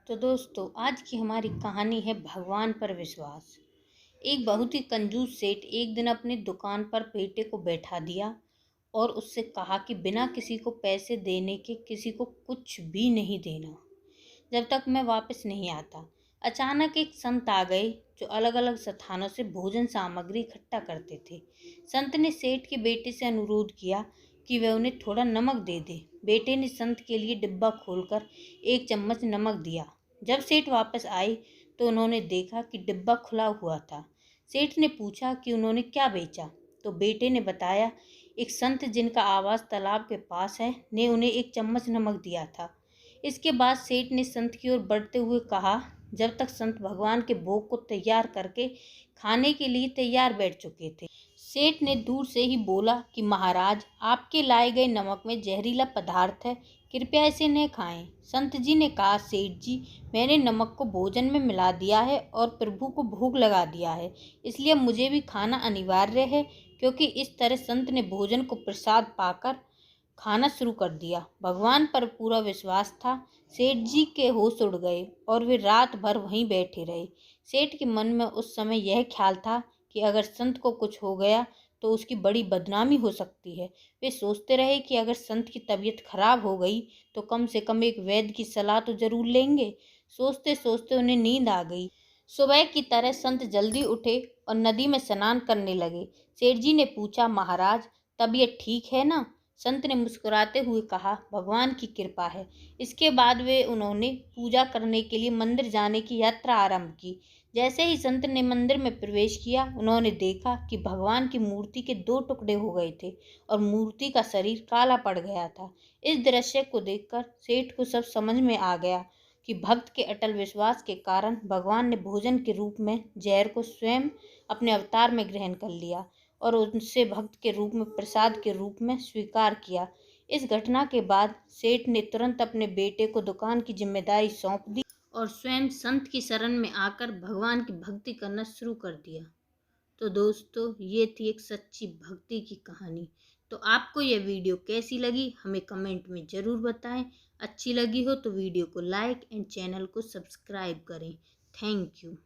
तो दोस्तों, आज की हमारी कहानी है भगवान पर विश्वास। एक बहुत ही कंजूस सेठ एक दिन अपनी दुकान पर बेटे को बैठा दिया और उससे कहा कि बिना किसी को पैसे देने के किसी को कुछ भी नहीं देना जब तक मैं वापस नहीं आता। अचानक एक संत आ गए जो अलग अलग स्थानों से भोजन सामग्री इकट्ठा करते थे। संत ने सेठ के बेटे से अनुरोध किया कि वह उन्हें थोड़ा नमक दे दे। बेटे ने संत के लिए डिब्बा खोलकर एक चम्मच नमक दिया। जब सेठ वापस आए तो उन्होंने देखा कि डिब्बा खुला हुआ था। सेठ ने पूछा कि उन्होंने क्या बेचा, तो बेटे ने बताया, एक संत जिनका आवास तालाब के पास है ने उन्हें एक चम्मच नमक दिया था। इसके बाद सेठ ने संत की ओर बढ़ते हुए कहा, जब तक संत भगवान के भोग को तैयार करके खाने के लिए तैयार बैठ चुके थे। सेठ ने दूर से ही बोला कि महाराज, आपके लाए गए नमक में जहरीला पदार्थ है, कृपया इसे न खाएं। संत जी ने कहा, सेठ जी, मैंने नमक को भोजन में मिला दिया है और प्रभु को भोग लगा दिया है, इसलिए मुझे भी खाना अनिवार्य है। क्योंकि इस तरह संत ने भोजन को प्रसाद पाकर खाना शुरू कर दिया। भगवान पर पूरा विश्वास था। सेठ जी के होश उड़ गए और वे रात भर वहीं बैठे रहे। सेठ के मन में उस समय यह ख्याल था कि अगर संत को कुछ हो गया तो उसकी बड़ी बदनामी हो सकती है। वे सोचते रहे कि अगर संत की तबीयत खराब हो गई तो कम से कम एक वैद्य की सलाह तो जरूर लेंगे। सोचते सोचते उन्हें नींद आ गई। सुबह की तरह संत जल्दी उठे और नदी में स्नान करने लगे। सेठ जी ने पूछा, महाराज, तबीयत ठीक है ना? संत ने मुस्कुराते हुए कहा, भगवान की कृपा है। इसके बाद उन्होंने पूजा करने के लिए मंदिर जाने की यात्रा आरंभ की। जैसे ही संत ने मंदिर में प्रवेश किया, उन्होंने देखा कि भगवान की मूर्ति के दो टुकड़े हो गए थे और मूर्ति का शरीर काला पड़ गया था। इस दृश्य को देखकर सेठ को सब समझ में आ गया कि भक्त के अटल विश्वास के कारण भगवान ने भोजन के रूप में जहर को स्वयं अपने अवतार में ग्रहण कर लिया और उनसे भक्त के रूप में प्रसाद के रूप में स्वीकार किया। इस घटना के बाद सेठ ने तुरंत अपने बेटे को दुकान की जिम्मेदारी सौंप दी और स्वयं संत की शरण में आकर भगवान की भक्ति करना शुरू कर दिया। तो दोस्तों, ये थी एक सच्ची भक्ति की कहानी। तो आपको यह वीडियो कैसी लगी हमें कमेंट में ज़रूर बताएं। अच्छी लगी हो तो वीडियो को लाइक एंड चैनल को सब्सक्राइब करें। Thank you.